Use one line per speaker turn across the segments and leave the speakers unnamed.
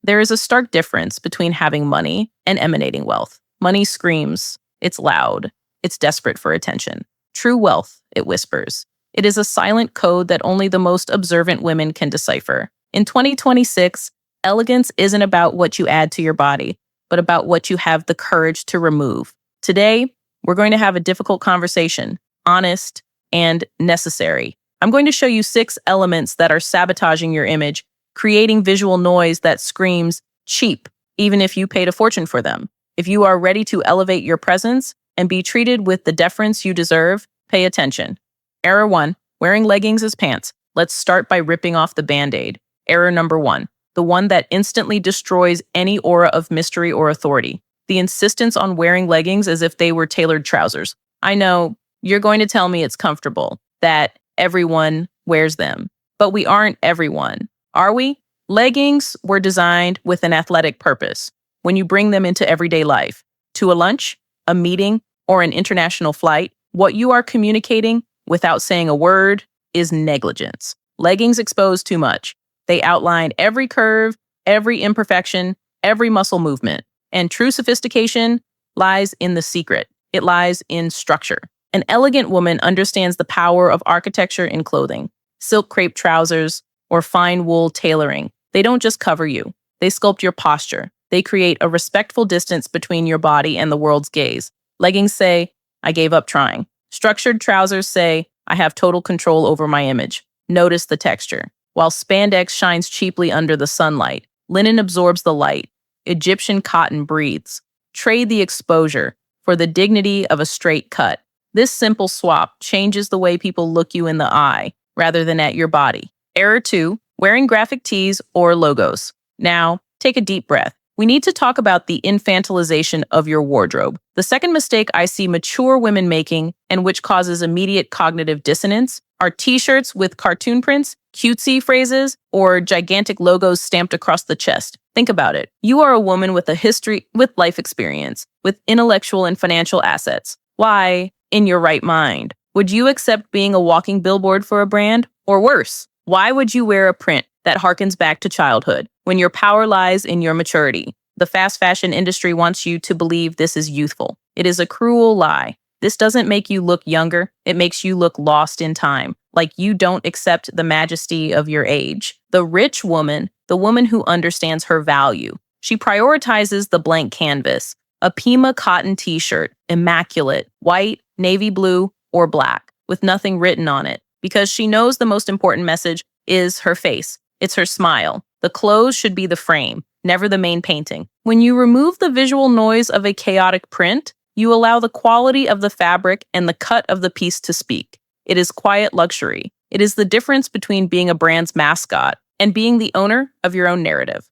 There is a stark difference between having money and emanating wealth. Money screams, it's loud, it's desperate for attention. True wealth, it whispers. It is a silent code that only the most observant women can decipher. In 2026, elegance isn't about what you add to your body, but about what you have the courage to remove. Today, we're going to have a difficult conversation, honest and necessary. I'm going to show you 6 elements that are sabotaging your image, creating visual noise that screams cheap, even if you paid a fortune for them. If you are ready to elevate your presence and be treated with the deference you deserve, pay attention. Error 1, wearing leggings as pants. Let's start by ripping off the Band-Aid. Error number 1, the one that instantly destroys any aura of mystery or authority. The insistence on wearing leggings as if they were tailored trousers. I know you're going to tell me it's comfortable, that everyone wears them, but we aren't everyone, are we? Leggings were designed with an athletic purpose. When you bring them into everyday life, to a lunch, a meeting, or an international flight, what you are communicating without saying a word is negligence. Leggings expose too much. They outline every curve, every imperfection, every muscle movement. And true sophistication lies in the secret. It lies in structure. An elegant woman understands the power of architecture in clothing. Silk crepe trousers or fine wool tailoring. They don't just cover you. They sculpt your posture. They create a respectful distance between your body and the world's gaze. Leggings say, I gave up trying. Structured trousers say, I have total control over my image. Notice the texture. While spandex shines cheaply under the sunlight, linen absorbs the light. Egyptian cotton breathes. Trade the exposure for the dignity of a straight cut. This simple swap changes the way people look you in the eye rather than at your body. Error 2, wearing graphic tees or logos. Now, take a deep breath. We need to talk about the infantilization of your wardrobe. The second mistake I see mature women making, and which causes immediate cognitive dissonance, are t-shirts with cartoon prints, cutesy phrases, or gigantic logos stamped across the chest. Think about it. You are a woman with a history, with life experience, with intellectual and financial assets. Why, in your right mind, would you accept being a walking billboard for a brand? Or worse, why would you wear a print that harkens back to childhood when your power lies in your maturity? The fast fashion industry wants you to believe this is youthful. It is a cruel lie. This doesn't make you look younger. It makes you look lost in time, like you don't accept the majesty of your age. The rich woman, the woman who understands her value, she prioritizes the blank canvas, a Pima cotton t-shirt, immaculate, white, navy blue, or black, with nothing written on it, because she knows the most important message is her face. It's her smile. The clothes should be the frame, never the main painting. When you remove the visual noise of a chaotic print, you allow the quality of the fabric and the cut of the piece to speak. It is quiet luxury. It is the difference between being a brand's mascot and being the owner of your own narrative.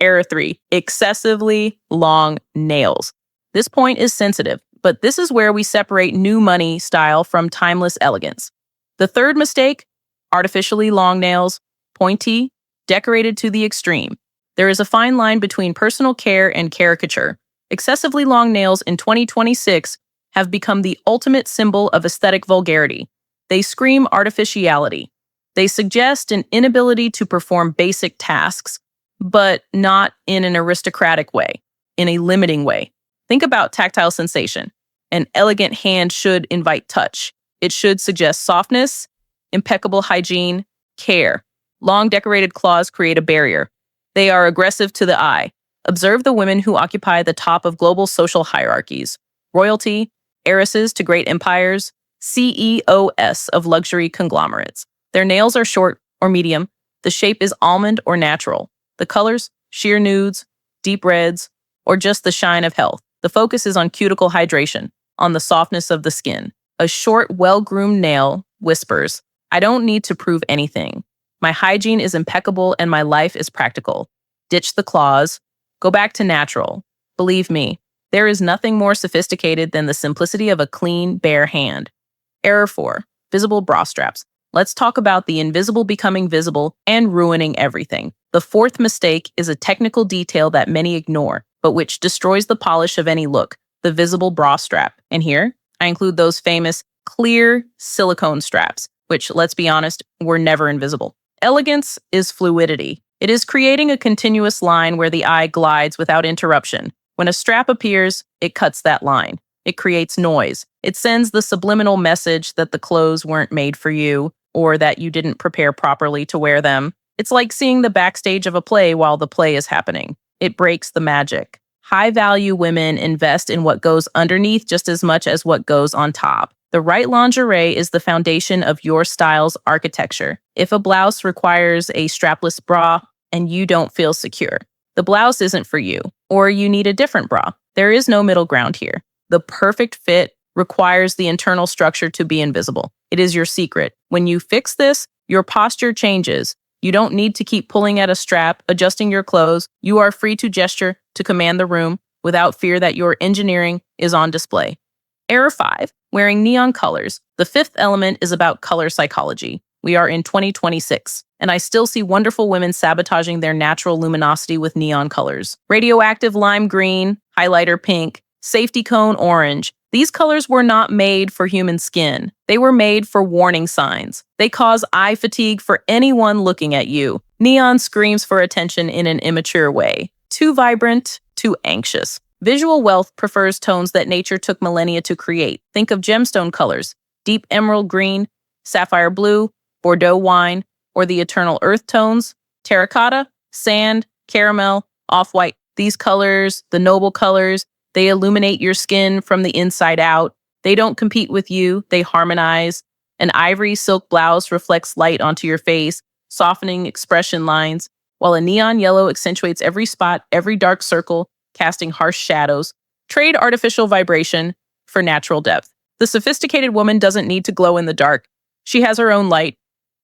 Error 3, excessively long nails. This point is sensitive, but this is where we separate new money style from timeless elegance. The third mistake, artificially long nails, pointy, decorated to the extreme. There is a fine line between personal care and caricature. Excessively long nails in 2026 have become the ultimate symbol of aesthetic vulgarity. They scream artificiality. They suggest an inability to perform basic tasks, but not in an aristocratic way, in a limiting way. Think about tactile sensation. An elegant hand should invite touch. It should suggest softness, impeccable hygiene, care. Long decorated claws create a barrier. They are aggressive to the eye. Observe the women who occupy the top of global social hierarchies. Royalty, heiresses to great empires, CEOs of luxury conglomerates. Their nails are short or medium. The shape is almond or natural. The colors, sheer nudes, deep reds, or just the shine of health. The focus is on cuticle hydration, on the softness of the skin. A short, well-groomed nail whispers, I don't need to prove anything. My hygiene is impeccable and my life is practical. Ditch the claws. Go back to natural. Believe me, there is nothing more sophisticated than the simplicity of a clean, bare hand. Error 4, visible bra straps. Let's talk about the invisible becoming visible and ruining everything. The fourth mistake is a technical detail that many ignore, but which destroys the polish of any look, the visible bra strap. And here, I include those famous clear silicone straps, which, let's be honest, were never invisible. Elegance is fluidity. It is creating a continuous line where the eye glides without interruption. When a strap appears, it cuts that line. It creates noise. It sends the subliminal message that the clothes weren't made for you or that you didn't prepare properly to wear them. It's like seeing the backstage of a play while the play is happening. It breaks the magic. High-value women invest in what goes underneath just as much as what goes on top. The right lingerie is the foundation of your style's architecture. If a blouse requires a strapless bra and you don't feel secure, the blouse isn't for you, or you need a different bra. There is no middle ground here. The perfect fit requires the internal structure to be invisible. It is your secret. When you fix this, your posture changes. You don't need to keep pulling at a strap, adjusting your clothes. You are free to gesture to command the room without fear that your engineering is on display. Error 5, wearing neon colors. The fifth element is about color psychology. We are in 2026, and I still see wonderful women sabotaging their natural luminosity with neon colors. Radioactive lime green, highlighter pink, safety cone orange. These colors were not made for human skin. They were made for warning signs. They cause eye fatigue for anyone looking at you. Neon screams for attention in an immature way. Too vibrant, too anxious. Visual wealth prefers tones that nature took millennia to create. Think of gemstone colors, deep emerald green, sapphire blue, Bordeaux wine, or the eternal earth tones, terracotta, sand, caramel, off-white. These colors, the noble colors, they illuminate your skin from the inside out. They don't compete with you, they harmonize. An ivory silk blouse reflects light onto your face, softening expression lines, while a neon yellow accentuates every spot, every dark circle, casting harsh shadows. Trade artificial vibration for natural depth. The sophisticated woman doesn't need to glow in the dark. She has her own light.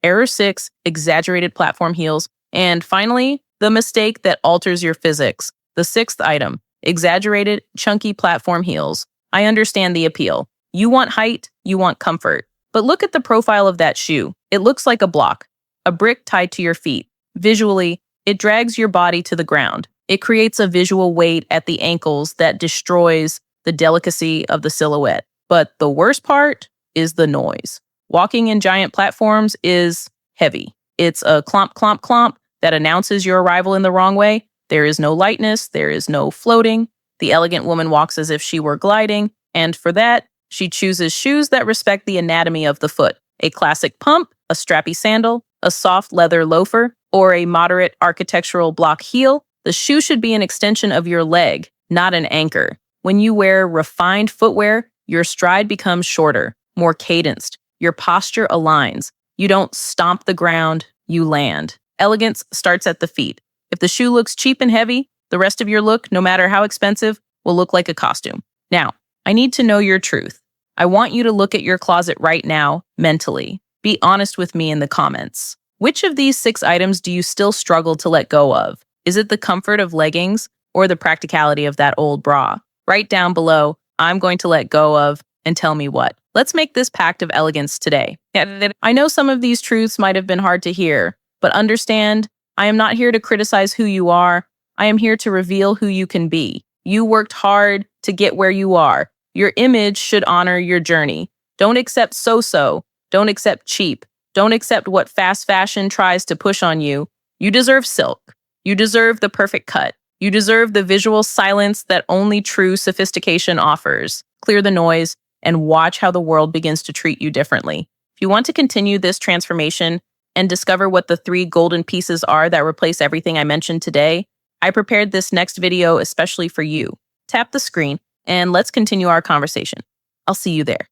Error 6, exaggerated platform heels. And finally, the mistake that alters your physics. The sixth item, exaggerated, chunky platform heels. I understand the appeal. You want height, you want comfort. But look at the profile of that shoe. It looks like a block, a brick tied to your feet. Visually, it drags your body to the ground. It creates a visual weight at the ankles that destroys the delicacy of the silhouette. But the worst part is the noise. Walking in giant platforms is heavy. It's a clomp, clomp, clomp that announces your arrival in the wrong way. There is no lightness. There is no floating. The elegant woman walks as if she were gliding. And for that, she chooses shoes that respect the anatomy of the foot. A classic pump, a strappy sandal, a soft leather loafer, or a moderate architectural block heel. The shoe should be an extension of your leg, not an anchor. When you wear refined footwear, your stride becomes shorter, more cadenced. Your posture aligns. You don't stomp the ground, you land. Elegance starts at the feet. If the shoe looks cheap and heavy, the rest of your look, no matter how expensive, will look like a costume. Now, I need to know your truth. I want you to look at your closet right now, mentally. Be honest with me in the comments. Which of these 6 items do you still struggle to let go of? Is it the comfort of leggings or the practicality of that old bra? Write down below, I'm going to let go of, and tell me what. Let's make this pact of elegance today. I know some of these truths might have been hard to hear, but understand, I am not here to criticize who you are. I am here to reveal who you can be. You worked hard to get where you are. Your image should honor your journey. Don't accept so-so. Don't accept cheap. Don't accept what fast fashion tries to push on you. You deserve silk. You deserve the perfect cut. You deserve the visual silence that only true sophistication offers. Clear the noise and watch how the world begins to treat you differently. If you want to continue this transformation and discover what the 3 golden pieces are that replace everything I mentioned today, I prepared this next video especially for you. Tap the screen and let's continue our conversation. I'll see you there.